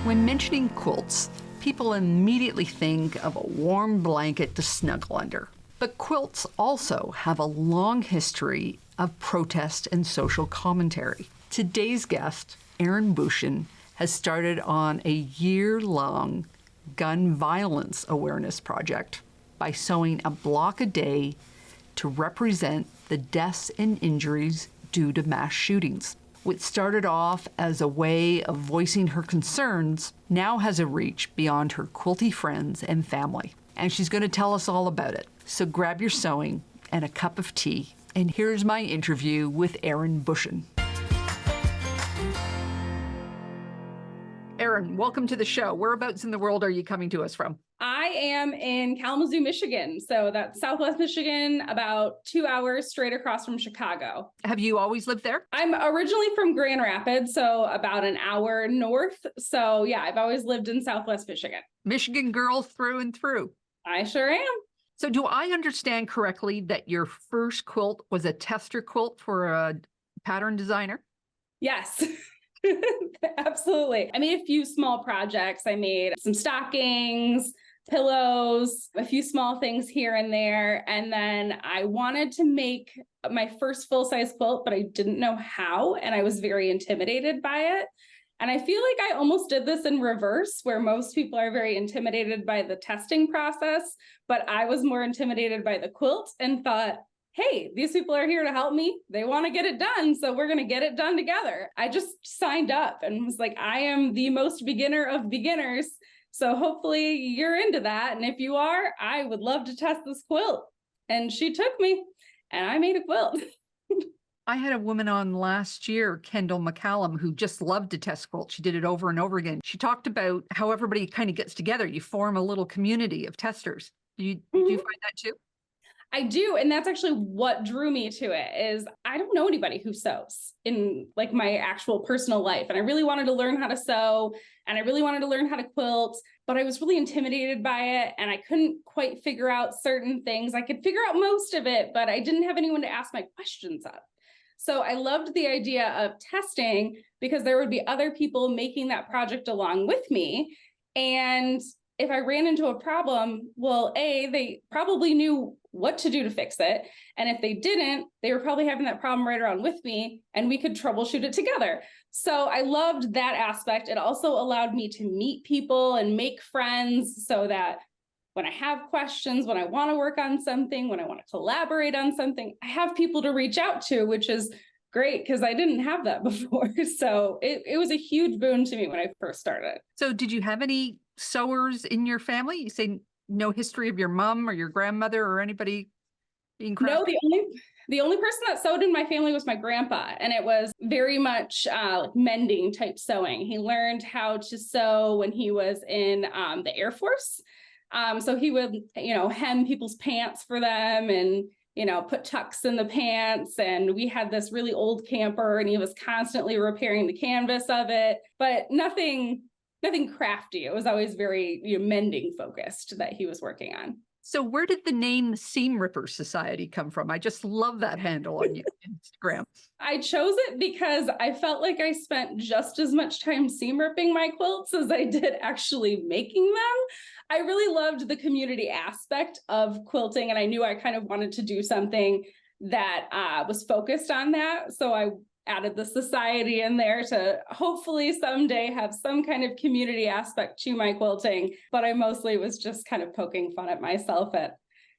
When mentioning quilts, people immediately think of a warm blanket to snuggle under. But quilts also have a long history of protest and social commentary. Today's guest, Erin Bauchan, has started on a year-long gun violence awareness project by sewing a block a day to represent the deaths and injuries due to mass shootings. What started off as a way of voicing her concerns now has a reach beyond her quilty friends and family. And she's going to tell us all about it. So grab your sewing and a cup of tea. And here's my interview with Erin Bauchan. Erin, welcome to the show. Whereabouts in the world are you coming to us from? I am in Kalamazoo, Michigan. So that's Southwest Michigan, about 2 hours straight across from Chicago. Have you always lived there? I'm originally from Grand Rapids, so about an hour north. So yeah, I've always lived in Southwest Michigan. Michigan girl through and through. I sure am. So do I understand correctly that your first quilt was a tester quilt for a pattern designer? Yes. Absolutely. I made a few small projects. I made some stockings, pillows, a few small things here and there. And then I wanted to make my first full-size quilt, but I didn't know how, and I was very intimidated by it. And I feel like I almost did this in reverse, where most people are very intimidated by the testing process, but I was more intimidated by the quilt and thought, hey, these people are here to help me. They want to get it done, so we're going to get it done together. I just signed up and was like, I am the most beginner of beginners, so hopefully you're into that. And if you are, I would love to test this quilt. And she took me, and I made a quilt. I had a woman on last year, Kendall McCallum, who just loved to test quilts. She did it over and over again. She talked about how everybody kind of gets together. You form a little community of testers. Do you find that too? I do. And that's actually what drew me to it. Is I don't know anybody who sews in like my actual personal life. And I really wanted to learn how to sew, and I really wanted to learn how to quilt, but I was really intimidated by it. And I couldn't quite figure out certain things. I could figure out most of it, but I didn't have anyone to ask my questions of. So I loved the idea of testing because there would be other people making that project along with me. And if I ran into a problem, well, they probably knew what to do to fix it. And if they didn't, they were probably having that problem right around with me, and we could troubleshoot it together. So I loved that aspect. It also allowed me to meet people and make friends so that when I have questions, when I want to work on something, when I want to collaborate on something, I have people to reach out to, which is great because I didn't have that before. So it was a huge boon to me when I first started. So did you have any sewers in your family? You say no history of your mom or your grandmother or anybody being crafty? No, the only person that sewed in my family was my grandpa, and it was very much like mending type sewing. He learned how to sew when he was in the Air Force. So he would, hem people's pants for them and, put tucks in the pants. And we had this really old camper, and he was constantly repairing the canvas of it, but nothing crafty. It was always very mending focused that he was working on. So where did the name Seam Ripper Society come from? I just love that handle on your Instagram. I chose it because I felt like I spent just as much time seam ripping my quilts as I did actually making them. I really loved the community aspect of quilting, and I knew I kind of wanted to do something that was focused on that. So I added the society in there to hopefully someday have some kind of community aspect to my quilting. But I mostly was just kind of poking fun at myself at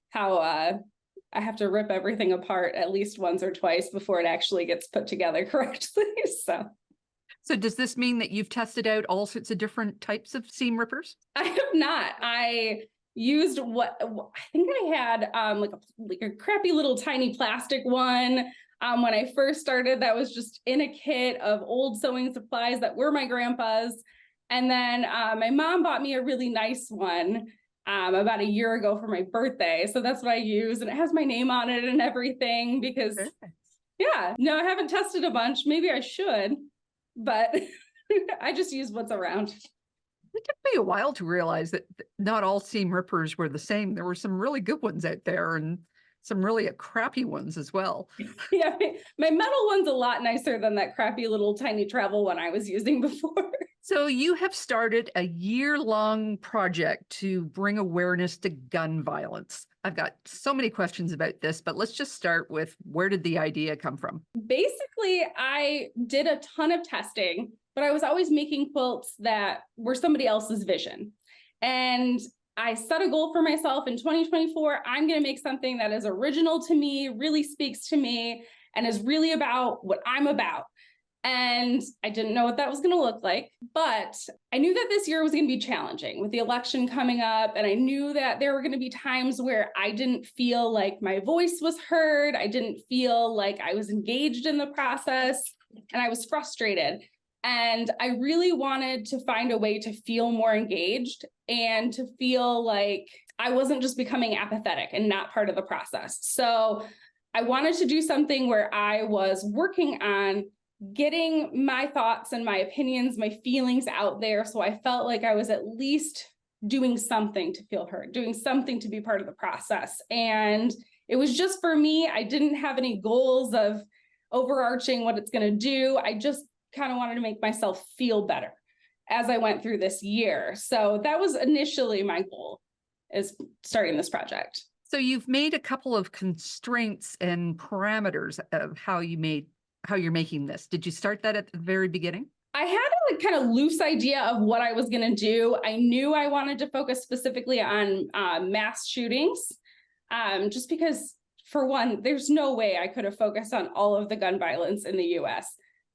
how I have to rip everything apart at least once or twice before it actually gets put together correctly. So does this mean that you've tested out all sorts of different types of seam rippers? I have not. I used what I think I had like a crappy little tiny plastic one. When I first started, that was just in a kit of old sewing supplies that were my grandpa's. And then my mom bought me a really nice one about a year ago for my birthday. So that's what I use. And it has my name on it and everything because, I haven't tested a bunch. Maybe I should, but I just use what's around. It took me a while to realize that not all seam rippers were the same. There were some really good ones out there and some really crappy ones as well. Yeah, my metal one's a lot nicer than that crappy little tiny travel one I was using before. So you have started a year-long project to bring awareness to gun violence. I've got so many questions about this, but let's just start with, where did the idea come from? Basically, I did a ton of testing, but I was always making quilts that were somebody else's vision. And I set a goal for myself in 2024. I'm going to make something that is original to me, really speaks to me, and is really about what I'm about. And I didn't know what that was going to look like, but I knew that this year was going to be challenging with the election coming up. And I knew that there were going to be times where I didn't feel like my voice was heard. I didn't feel like I was engaged in the process, and I was frustrated. And I really wanted to find a way to feel more engaged and to feel like I wasn't just becoming apathetic and not part of the process. So I wanted to do something where I was working on getting my thoughts and my opinions, my feelings out there. So I felt like I was at least doing something to feel heard, doing something to be part of the process. And it was just for me. I didn't have any goals of overarching what it's going to do. I just kind of wanted to make myself feel better as I went through this year. So that was initially my goal, is starting this project. So you've made a couple of constraints and parameters of how you're making this. Did you start that at the very beginning? I had a kind of loose idea of what I was going to do. I knew I wanted to focus specifically on mass shootings, just because, for one, there's no way I could have focused on all of the gun violence in the US.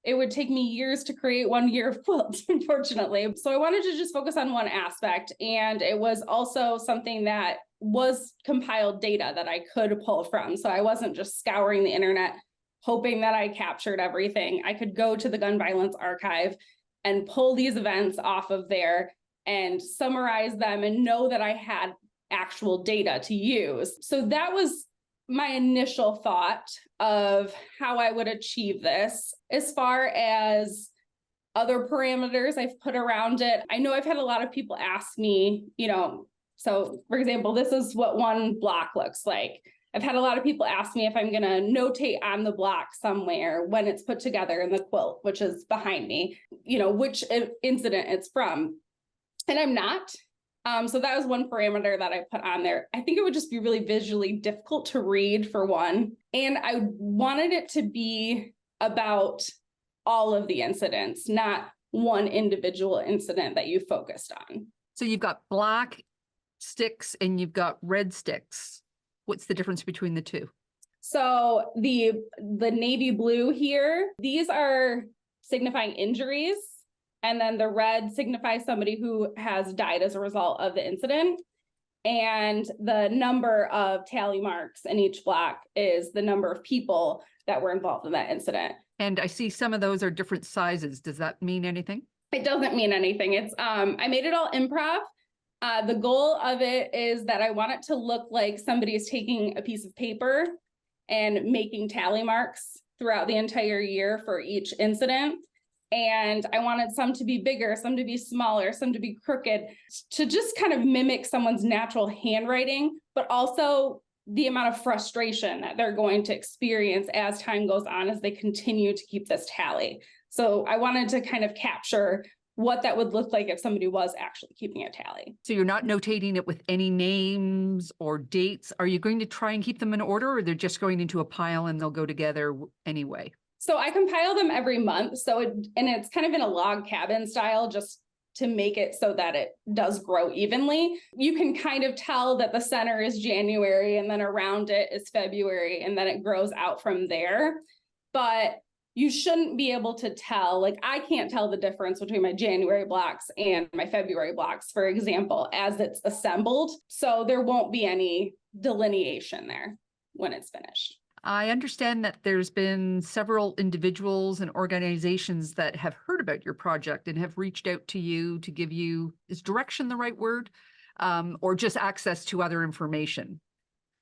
It would take me years to create 1 year of quilts, unfortunately. So I wanted to just focus on one aspect. And it was also something that was compiled data that I could pull from. So I wasn't just scouring the internet, hoping that I captured everything. I could go to the gun violence archive and pull these events off of there and summarize them and know that I had actual data to use. So that was my initial thought of how I would achieve this. As far as other parameters I've put around it, I know I've had a lot of people ask me, so for example, this is what one block looks like. I've had a lot of people ask me if I'm going to notate on the block somewhere when it's put together in the quilt, which is behind me, which incident it's from. And I'm not. So that was one parameter that I put on there. I think it would just be really visually difficult to read, for one. And I wanted it to be about all of the incidents, not one individual incident that you focused on. So you've got black sticks and you've got red sticks. What's the difference between the two? So the navy blue here, these are signifying injuries. And then the red signifies somebody who has died as a result of the incident. And the number of tally marks in each block is the number of people that were involved in that incident. And I see some of those are different sizes. Does that mean anything? It doesn't mean anything. It's I made it all improv. The goal of it is that I want it to look like somebody is taking a piece of paper and making tally marks throughout the entire year for each incident. And I wanted some to be bigger, some to be smaller, some to be crooked, to just kind of mimic someone's natural handwriting, but also the amount of frustration that they're going to experience as time goes on, as they continue to keep this tally. So I wanted to kind of capture what that would look like if somebody was actually keeping a tally. So you're not notating it with any names or dates. Are you going to try and keep them in order, or they're just going into a pile and they'll go together anyway? So I compile them every month. And it's kind of in a log cabin style, just to make it so that it does grow evenly. You can kind of tell that the center is January, and then around it is February, and then it grows out from there. But you shouldn't be able to tell, like I can't tell the difference between my January blocks and my February blocks, for example, as it's assembled. So there won't be any delineation there when it's finished. I understand that there's been several individuals and organizations that have heard about your project and have reached out to you to give you, is direction the right word, or just access to other information?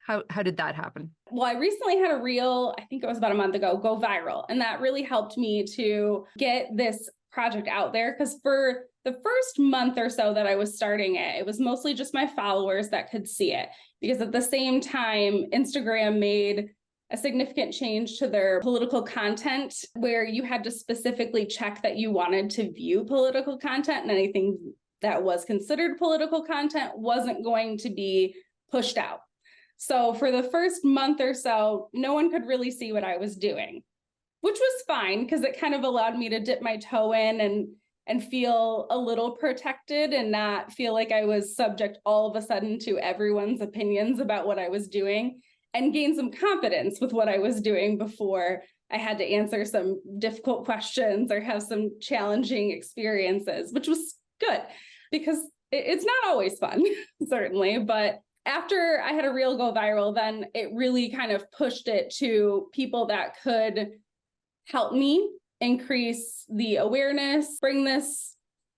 How did that happen? Well, I recently had a reel, I think it was about a month ago, go viral. And that really helped me to get this project out there, because for the first month or so that I was starting it, it was mostly just my followers that could see it. Because at the same time, Instagram made a significant change to their political content where you had to specifically check that you wanted to view political content, and anything that was considered political content wasn't going to be pushed out. So for the first month or so, no one could really see what I was doing, which was fine because it kind of allowed me to dip my toe in and feel a little protected and not feel like I was subject all of a sudden to everyone's opinions about what I was doing, and gain some confidence with what I was doing before I had to answer some difficult questions or have some challenging experiences, which was good because it's not always fun, certainly. But after I had a reel go viral, then it really kind of pushed it to people that could help me increase the awareness, bring this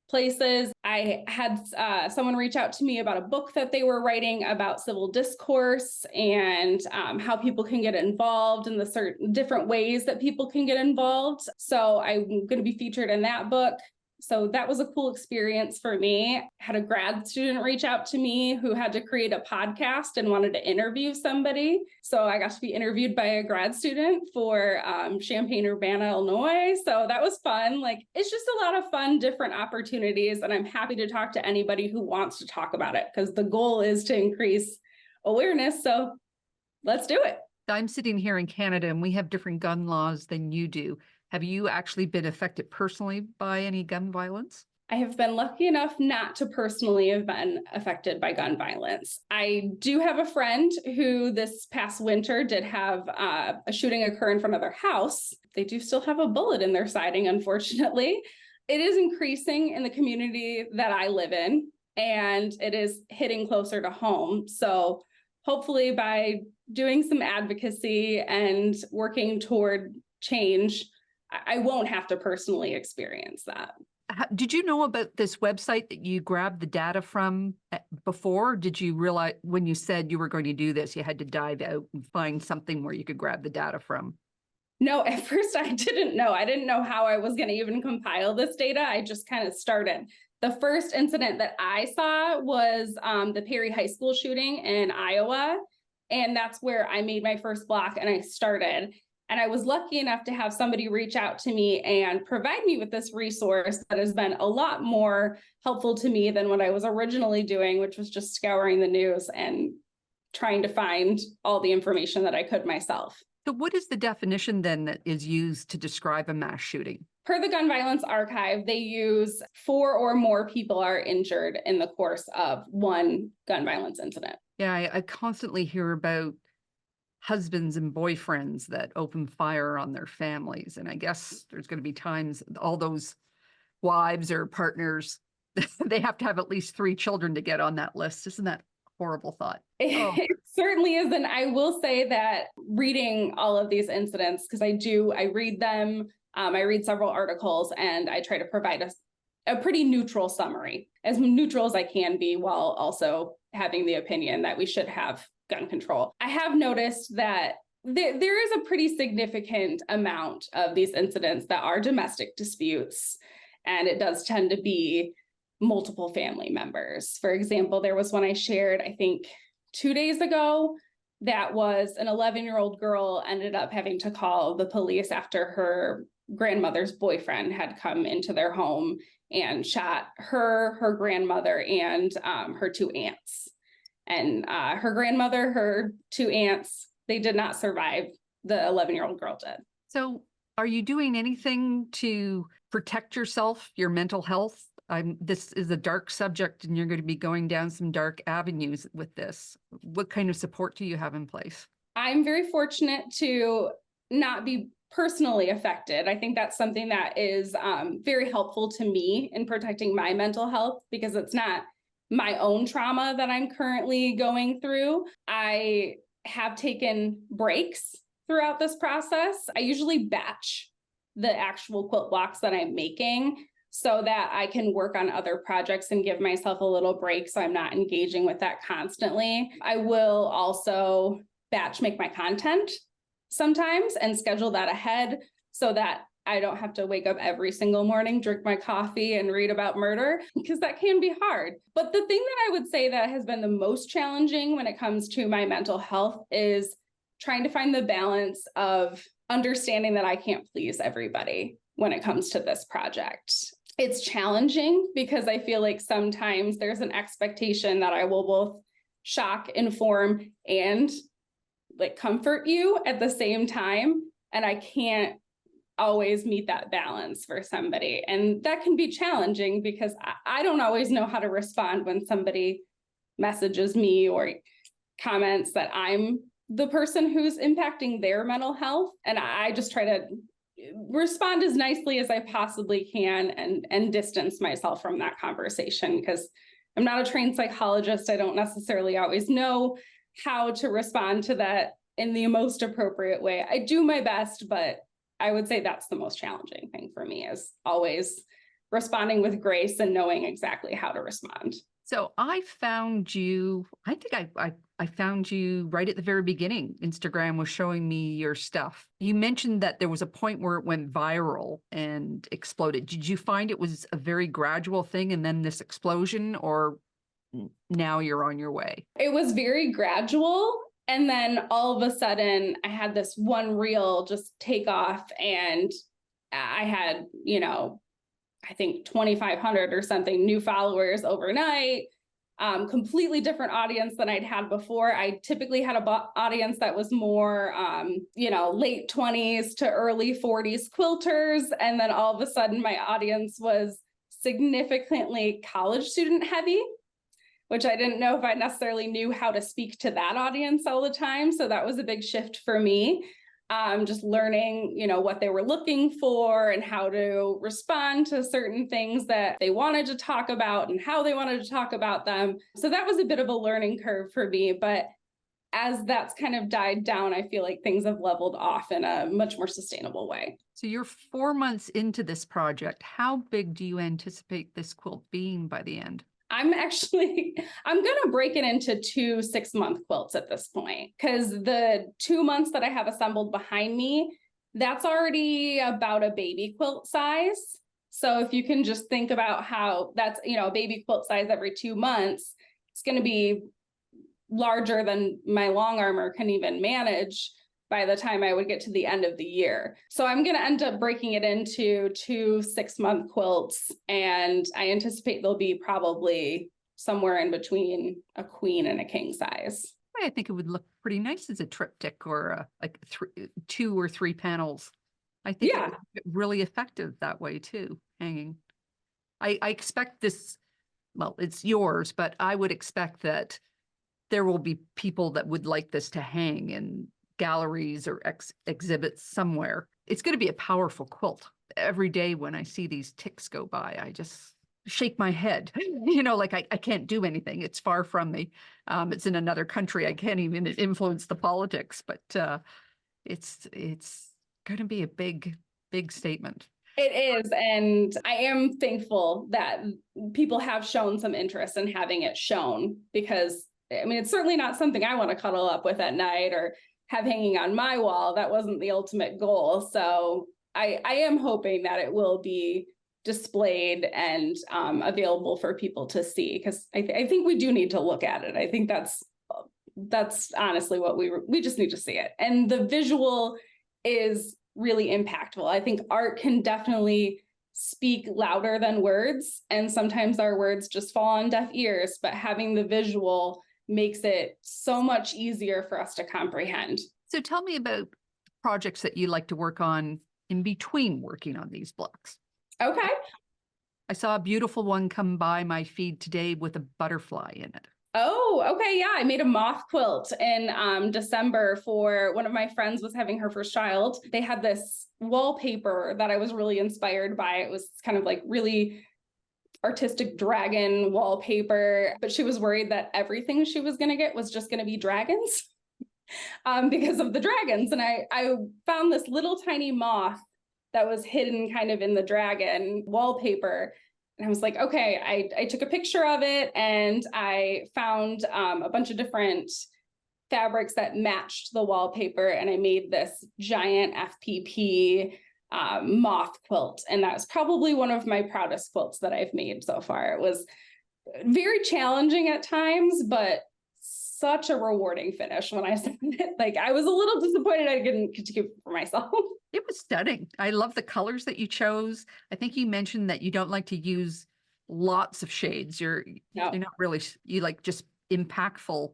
places. I had someone reach out to me about a book that they were writing about civil discourse and how people can get involved in the certain different ways that people can get involved. So I'm going to be featured in that book. So that was a cool experience for me. I had a grad student reach out to me who had to create a podcast and wanted to interview somebody. So I got to be interviewed by a grad student for Champaign-Urbana, Illinois. So that was fun. Like, it's just a lot of fun, different opportunities. And I'm happy to talk to anybody who wants to talk about it because the goal is to increase awareness. So let's do it. I'm sitting here in Canada and we have different gun laws than you do. Have you actually been affected personally by any gun violence? I have been lucky enough not to personally have been affected by gun violence. I do have a friend who this past winter did have a shooting occur in front of their house. They do still have a bullet in their siding, unfortunately. It is increasing in the community that I live in, and it is hitting closer to home. So hopefully by doing some advocacy and working toward change, I won't have to personally experience that. Did you know about this website that you grabbed the data from before? Did you realize when you said you were going to do this, you had to dive out and find something where you could grab the data from? No, at first I didn't know. I didn't know how I was going to even compile this data. I just kind of started. The first incident that I saw was the Perry High School shooting in Iowa. And that's where I made my first block and I started. And I was lucky enough to have somebody reach out to me and provide me with this resource that has been a lot more helpful to me than what I was originally doing, which was just scouring the news and trying to find all the information that I could myself. So what is the definition then that is used to describe a mass shooting? Per the Gun Violence Archive, they use 4 or more people are injured in the course of one gun violence incident. Yeah, I constantly hear about husbands and boyfriends that open fire on their families. And I guess there's going to be times all those wives or partners, they have to have at least 3 children to get on that list. Isn't that a horrible thought? Oh. It certainly is. And I will say that reading all of these incidents, because I read them, I read several articles, and I try to provide a pretty neutral summary, as neutral as I can be, while also having the opinion that we should have gun control. I have noticed that there is a pretty significant amount of these incidents that are domestic disputes, and it does tend to be multiple family members. For example, there was one I shared, I think 2 days ago, that was an 11-year-old girl ended up having to call the police after her grandmother's boyfriend had come into their home and shot her grandmother, and her 2 aunts. And her grandmother, her 2 aunts, they did not survive. The 11-year-old girl did. So are you doing anything to protect yourself, your mental health? This is a dark subject and you're going to be going down some dark avenues with this. What kind of support do you have in place? I'm very fortunate to not be personally affected. I think that's something that is very helpful to me in protecting my mental health, because it's not my own trauma that I'm currently going through. I have taken breaks throughout this process. I usually batch the actual quilt blocks that I'm making so that I can work on other projects and give myself a little break so I'm not engaging with that constantly. I will also batch make my content sometimes and schedule that ahead so that I don't have to wake up every single morning, drink my coffee, and read about murder, because that can be hard. But the thing that I would say that has been the most challenging when it comes to my mental health is trying to find the balance of understanding that I can't please everybody when it comes to this project. It's challenging because I feel like sometimes there's an expectation that I will both shock, inform, and like comfort you at the same time. And I can't always meet that balance for somebody. And that can be challenging because I don't always know how to respond when somebody messages me or comments that I'm the person who's impacting their mental health. And I just try to respond as nicely as I possibly can and distance myself from that conversation, because I'm not a trained psychologist. I don't necessarily always know how to respond to that in the most appropriate way. I do my best, but I would say that's the most challenging thing for me, is always responding with grace and knowing exactly how to respond. So I found you, I think I found you right at the very beginning. Instagram was showing me your stuff. You mentioned that there was a point where it went viral and exploded. Did you find it was a very gradual thing and then this explosion, or now you're on your way? It was very gradual. And then all of a sudden I had this one reel just take off, and I had, I think 2,500 or something new followers overnight. Completely different audience than I'd had before. I typically had a audience that was more, late 20s to early 40s quilters. And then all of a sudden my audience was significantly college student heavy, which I didn't know if I necessarily knew how to speak to that audience all the time. So that was a big shift for me. Just learning, what they were looking for and how to respond to certain things that they wanted to talk about and how they wanted to talk about them. So that was a bit of a learning curve for me. But as that's kind of died down, I feel like things have leveled off in a much more sustainable way. So you're 4 months into this project. How big do you anticipate this quilt being by the end? I'm going to break it into 2 6-month quilts at this point, because the 2 months that I have assembled behind me, that's already about a baby quilt size. So if you can just think about how that's, a baby quilt size every 2 months, it's going to be larger than my long armor can even manage by the time I would get to the end of the year. So I'm going to end up breaking it into 2 6-month quilts, and I anticipate they'll be probably somewhere in between a queen and a king size. I think it would look pretty nice as a triptych or like 2 or 3 panels. I think it would be really effective that way too, hanging. I expect this, well, it's yours, but I would expect that there will be people that would like this to hang in galleries or exhibits somewhere. It's going to be a powerful quilt. Every day when I see these ticks go by, I just shake my head, like I can't do anything. It's far from me. It's in another country. I can't even influence the politics, but it's going to be a big statement. It is. And I am thankful that people have shown some interest in having it shown, because it's certainly not something I want to cuddle up with at night or have hanging on my wall. That wasn't the ultimate goal. So I am hoping that it will be displayed and available for people to see, because I think we do need to look at it. I think that's honestly what we just need to see it. And the visual is really impactful. I think art can definitely speak louder than words, and sometimes our words just fall on deaf ears, but having the visual makes it so much easier for us to comprehend. So tell me about projects that you like to work on in between working on these blocks. Okay. I saw a beautiful one come by my feed today with a butterfly in it. Oh, okay. Yeah. I made a moth quilt in December for one of my friends was having her first child. They had this wallpaper that I was really inspired by. It was kind of like really artistic dragon wallpaper, but she was worried that everything she was going to get was just going to be dragons because of the dragons. And I found this little tiny moth that was hidden kind of in the dragon wallpaper. And I was like, okay, I took a picture of it, and I found a bunch of different fabrics that matched the wallpaper. And I made this giant FPP moth quilt. And that was probably one of my proudest quilts that I've made so far. It was very challenging at times, but such a rewarding finish when I said it. Like, I was a little disappointed I didn't get to keep it for myself. It was stunning. I love the colors that you chose. I think you mentioned that you don't like to use lots of shades. You're No. not really, you like just impactful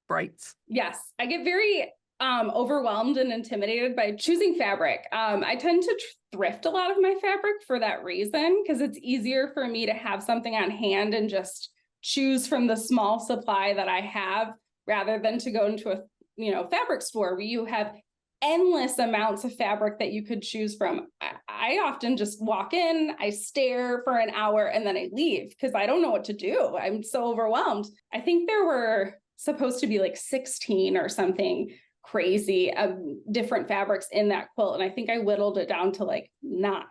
brights. Yes, I get very overwhelmed and intimidated by choosing fabric. I tend to thrift a lot of my fabric for that reason, because it's easier for me to have something on hand and just choose from the small supply that I have, rather than to go into a fabric store where you have endless amounts of fabric that you could choose from. I often just walk in, I stare for an hour, and then I leave because I don't know what to do. I'm so overwhelmed. I think there were supposed to be like 16 or something crazy of different fabrics in that quilt, and I think I whittled it down to like 9.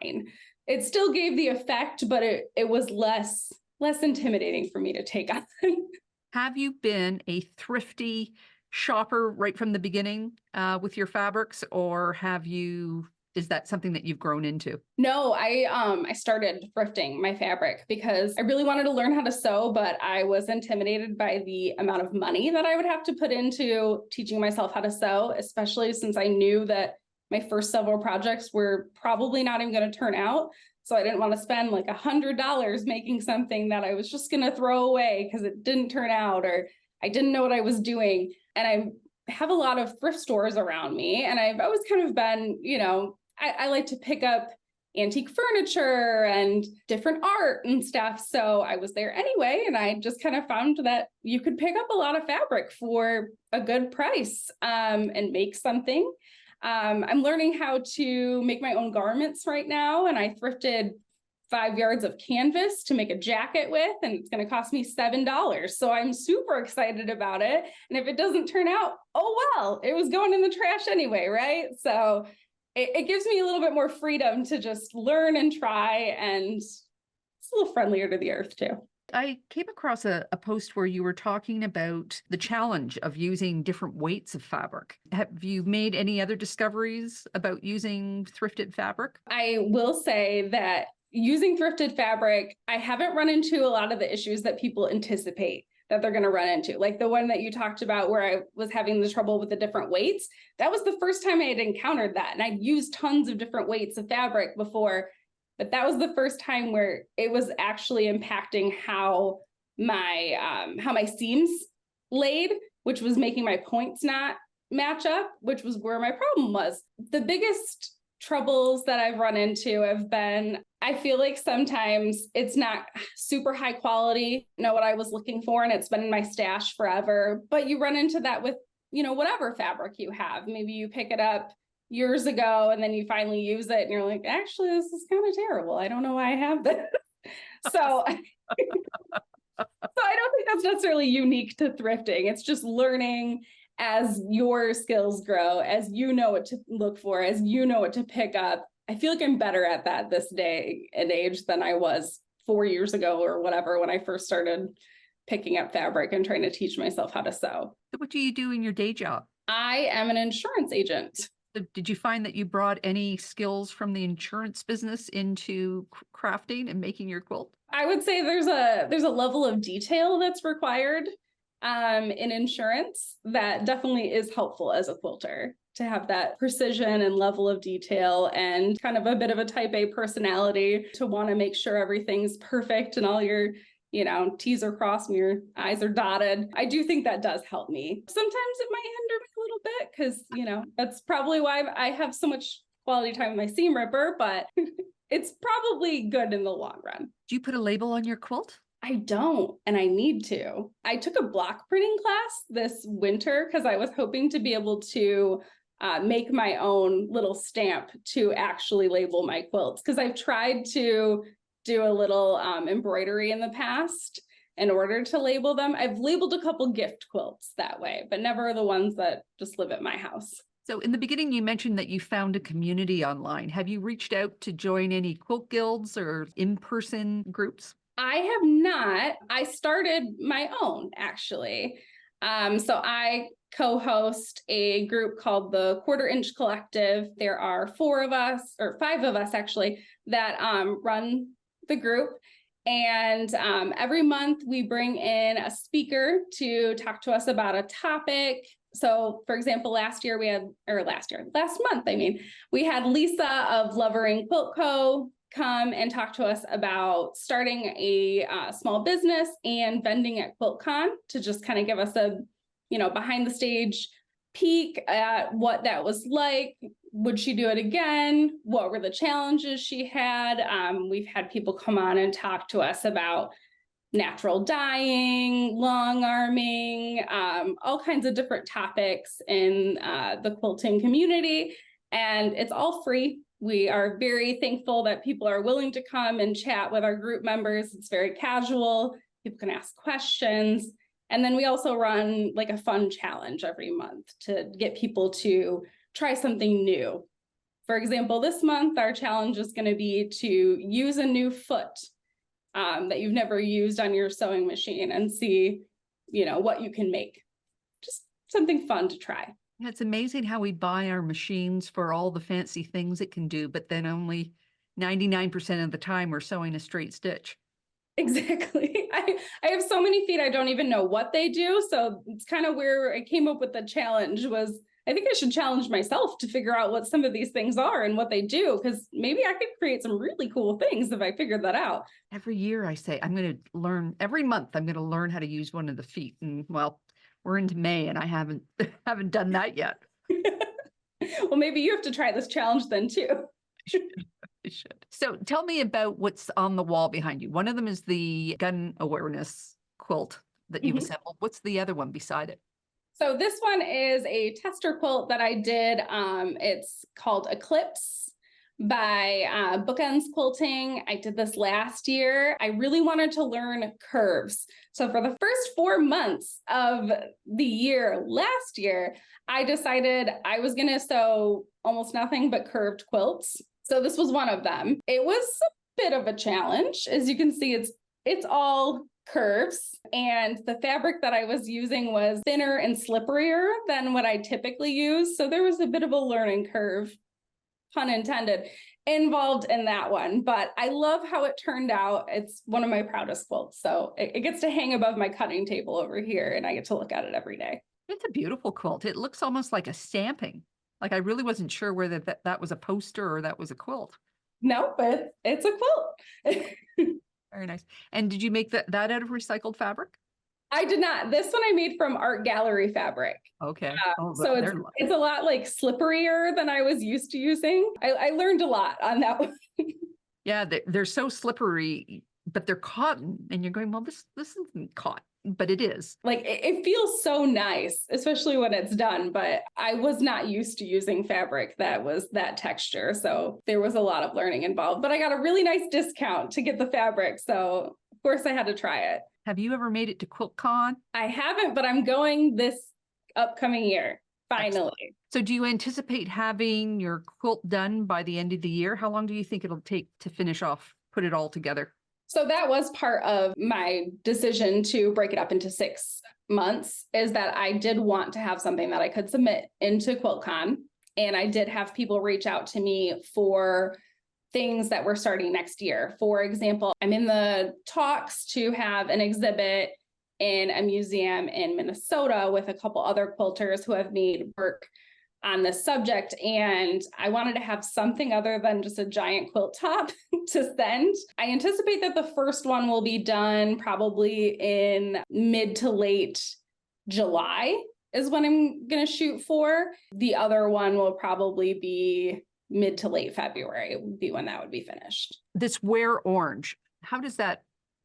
It still gave the effect, but it was less intimidating for me to take on. Have you been a thrifty shopper right from the beginning with your fabrics, or is that something that you've grown into? No, I started thrifting my fabric because I really wanted to learn how to sew, but I was intimidated by the amount of money that I would have to put into teaching myself how to sew, especially since I knew that my first several projects were probably not even going to turn out. So I didn't want to spend like $100 making something that I was just going to throw away because it didn't turn out, or I didn't know what I was doing. And I have a lot of thrift stores around me, and I've always kind of been, I like to pick up antique furniture and different art and stuff. So I was there anyway, and I just kind of found that you could pick up a lot of fabric for a good price and make something. I'm learning how to make my own garments right now, and I thrifted 5 yards of canvas to make a jacket with, and it's going to cost me $7. So I'm super excited about it. And if it doesn't turn out, oh well, it was going in the trash anyway, right? So it gives me a little bit more freedom to just learn and try, and it's a little friendlier to the earth too. I came across a post where you were talking about the challenge of using different weights of fabric. Have you made any other discoveries about using thrifted fabric? I will say that using thrifted fabric, I haven't run into a lot of the issues that people anticipate that they're going to run into. Like the one that you talked about where I was having the trouble with the different weights. That was the first time I had encountered that. And I'd used tons of different weights of fabric before, but that was the first time where it was actually impacting how my seams laid, which was making my points not match up, which was where my problem was. The biggest troubles that I've run into have been, I feel like sometimes it's not super high quality, what I was looking for, and it's been in my stash forever. But you run into that with, whatever fabric you have. Maybe you pick it up years ago and then you finally use it and you're like, actually, this is kind of terrible. I don't know why I have this. So I don't think that's necessarily unique to thrifting. It's just learning as your skills grow, as you know what to look for, as you know what to pick up. I feel like I'm better at that this day and age than I was 4 years ago or whatever, when I first started picking up fabric and trying to teach myself how to sew. So what do you do in your day job? I am an insurance agent. So did you find that you brought any skills from the insurance business into crafting and making your quilt? I would say there's a level of detail that's required in insurance that definitely is helpful as a quilter, to have that precision and level of detail, and kind of a bit of a type A personality to want to make sure everything's perfect and all your, T's are crossed and your I's are dotted. I do think that does help me. Sometimes it might hinder me a little bit because, that's probably why I have so much quality time with my seam ripper, but it's probably good in the long run. Do you put a label on your quilt? I don't, and I need to. I took a block printing class this winter because I was hoping to be able to make my own little stamp to actually label my quilts, because I've tried to do a little embroidery in the past in order to label them. I've labeled a couple gift quilts that way, but never the ones that just live at my house. So in the beginning, you mentioned that you found a community online. Have you reached out to join any quilt guilds or in-person groups? I have not. I started my own, actually. So I co-host a group called the 1/4 Inch Collective. There are 4 of us, or 5 of us actually, that run the group. And every month we bring in a speaker to talk to us about a topic. So for example, last month, we had Lisa of Lovering Quilt Co. come and talk to us about starting a small business and vending at QuiltCon, to just kind of give us a, behind the stage peek at what that was like. Would she do it again? What were the challenges she had? We've had people come on and talk to us about natural dyeing, long arming, all kinds of different topics in the quilting community. And it's all free. We are very thankful that people are willing to come and chat with our group members. It's very casual. People can ask questions. And then we also run like a fun challenge every month to get people to try something new. For example, this month, our challenge is going to be to use a new foot that you've never used on your sewing machine and see, what you can make. Just something fun to try. It's amazing how we buy our machines for all the fancy things it can do, but then only 99% of the time we're sewing a straight stitch. Exactly. I have so many feet, I don't even know what they do. So it's kind of where I came up with the challenge was, I think I should challenge myself to figure out what some of these things are and what they do, because maybe I could create some really cool things if I figured that out. Every year I say, I'm going to learn, every month I'm going to learn how to use one of the feet. And well, we're into May and I haven't done that yet. Well, maybe you have to try this challenge then too. I should. So tell me about what's on the wall behind you. One of them is the gun awareness quilt that you've assembled. What's the other one beside it? So this one is a tester quilt that I did. It's called Eclipse by Bookends Quilting. I did this last year. I really wanted to learn curves. So for the first 4 months of the year last year, I decided I was going to sew almost nothing but curved quilts. So this was one of them. It was a bit of a challenge. As you can see, it's all curves, and the fabric that I was using was thinner and slipperier than what I typically use. So there was a bit of a learning curve, pun intended, involved in that one. But I love how it turned out. It's one of my proudest quilts. So it gets to hang above my cutting table over here, and I get to look at it every day. It's a beautiful quilt. It looks almost like a stamping. Like I really wasn't sure whether that was a poster or that was a quilt. No, but it's a quilt. Very nice. And did you make that out of recycled fabric? I did not. This one I made from art gallery fabric. Okay. So it's a lot like slipperier than I was used to using. I learned a lot on that one. Yeah, they're so slippery, but they're cotton. And you're going, well, this isn't cotton, but it is. Like it feels so nice, especially when it's done. But I was not used to using fabric that was that texture. So there was a lot of learning involved. But I got a really nice discount to get the fabric. So of course I had to try it. Have you ever made it to QuiltCon? I haven't, but I'm going this upcoming year, finally. Excellent. So do you anticipate having your quilt done by the end of the year? How long do you think it'll take to finish off, put it all together? So that was part of my decision to break it up into 6 months, is that I did want to have something that I could submit into QuiltCon. And I did have people reach out to me for things that we're starting next year. For example, I'm in the talks to have an exhibit in a museum in Minnesota with a couple other quilters who have made work on this subject. And I wanted to have something other than just a giant quilt top to send. I anticipate that the first one will be done probably in mid to late July is when I'm going to shoot for. The other one will probably be mid to late February would be when that would be finished. This Wear Orange, how does that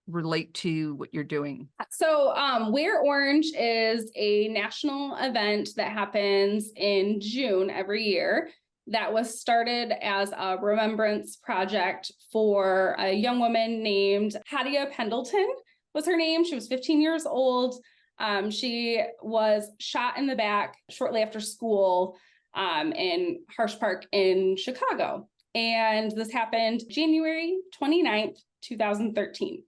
relate to what you're doing? So Wear Orange is a national event that happens in June every year. That was started as a remembrance project for a young woman named Hadia Pendleton was her name. She was 15 years old. She was shot in the back shortly after school in Harsh Park in Chicago. And this happened January 29th, 2013.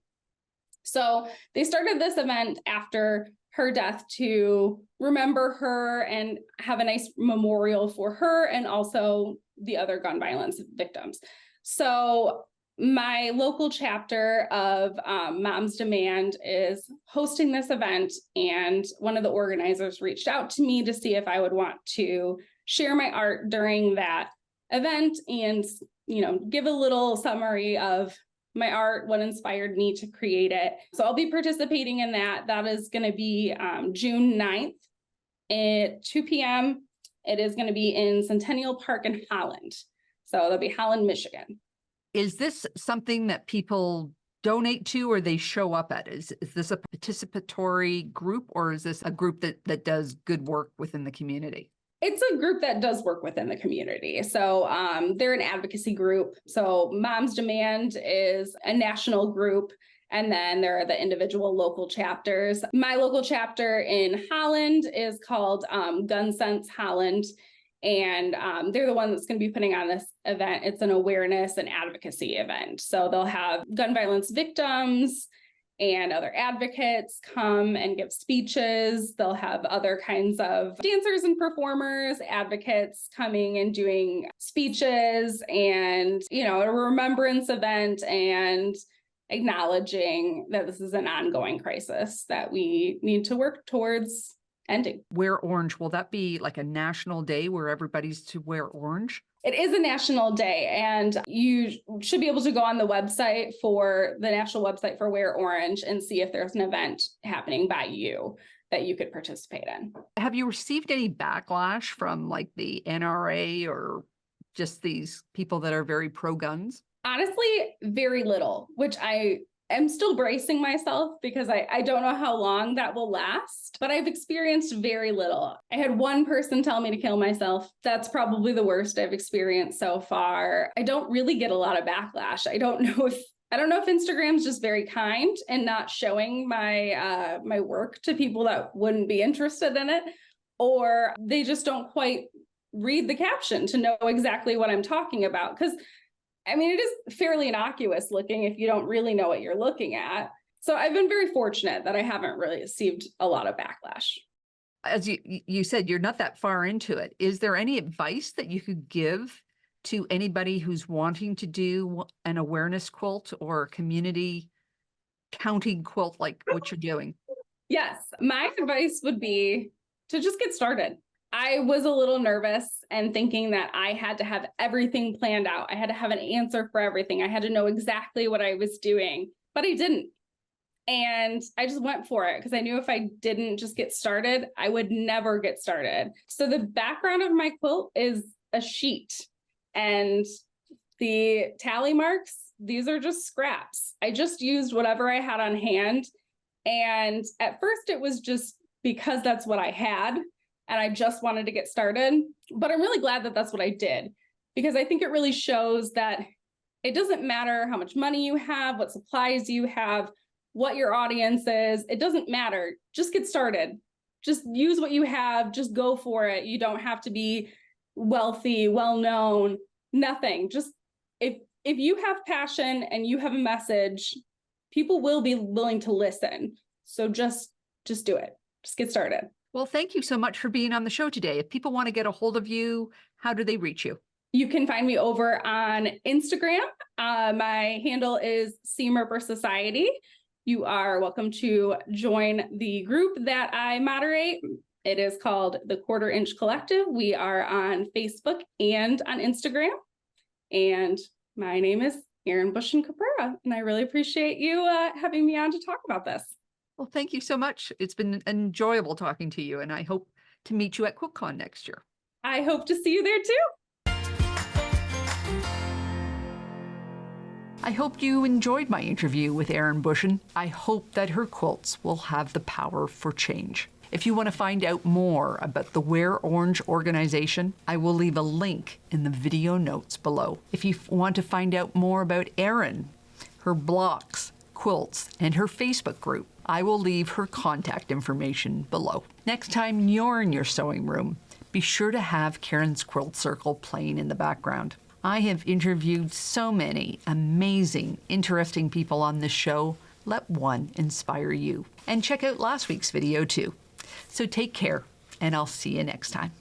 So they started this event after her death to remember her and have a nice memorial for her and also the other gun violence victims. So My local chapter of Moms Demand is hosting this event, and one of the organizers reached out to me to see if I would want to share my art during that event and, give a little summary of my art, what inspired me to create it. So I'll be participating in that. That is going to be June 9th at 2 p.m. It is going to be in Centennial Park in Holland. So that'll be Holland, Michigan. Is this something that people donate to or they show up at? Is this a participatory group, or is this a group that does good work within the community? It's a group that does work within the community. So they're an advocacy group. So Moms Demand is a national group, and then there are the individual local chapters. My local chapter in Holland is called Gun Sense Holland. And they're the one that's going to be putting on this event. It's an awareness and advocacy event. So they'll have gun violence victims and other advocates come and give speeches. They'll have other kinds of dancers and performers, advocates coming and doing speeches, and, a remembrance event, and acknowledging that this is an ongoing crisis that we need to work towards ending. Wear orange, will that be like a national day where everybody's to wear orange? It is a national day, and you should be able to go on the website for the national website for Wear Orange and see if there's an event happening by you that you could participate in. Have you received any backlash from like the NRA or just these people that are very pro-guns? Honestly, very little, which I'm still bracing myself because I don't know how long that will last, but I've experienced very little. I had one person tell me to kill myself. That's probably the worst I've experienced so far. I don't really get a lot of backlash. I don't know if Instagram's just very kind and not showing my my work to people that wouldn't be interested in it, or they just don't quite read the caption to know exactly what I'm talking about. Because it is fairly innocuous looking if you don't really know what you're looking at. So I've been very fortunate that I haven't really received a lot of backlash. As you said, you're not that far into it. Is there any advice that you could give to anybody who's wanting to do an awareness quilt or a community counting quilt like what you're doing? Yes, my advice would be to just get started. I was a little nervous and thinking that I had to have everything planned out. I had to have an answer for everything. I had to know exactly what I was doing, but I didn't. And I just went for it because I knew if I didn't just get started, I would never get started. So the background of my quilt is a sheet, and the tally marks, these are just scraps. I just used whatever I had on hand. And at first it was just because that's what I had, and I just wanted to get started. But I'm really glad that that's what I did, because I think it really shows that it doesn't matter how much money you have, what supplies you have, what your audience is. It doesn't matter. Just get started. Just use what you have. Just go for it. You don't have to be wealthy, well-known, nothing. Just if you have passion and you have a message, people will be willing to listen. So just do it. Just get started. Well, thank you so much for being on the show today. If people want to get a hold of you, how do they reach you? You can find me over on Instagram. My handle is Seamripper Society. You are welcome to join the group that I moderate. It is called the Quarter Inch Collective. We are on Facebook and on Instagram. And my name is Erin Bauchan, and I really appreciate you having me on to talk about this. Well, thank you so much. It's been enjoyable talking to you, and I hope to meet you at QuiltCon next year. I hope to see you there too. I hope you enjoyed my interview with Erin Bauchan. I hope that her quilts will have the power for change. If you want to find out more about the Wear Orange organization, I will leave a link in the video notes below. If you want to find out more about Erin, her blocks, quilts, and her Facebook group, I will leave her contact information below. Next time you're in your sewing room, be sure to have Karen's Quilt Circle playing in the background. I have interviewed so many amazing, interesting people on this show. Let one inspire you. And check out last week's video too. So take care, and I'll see you next time.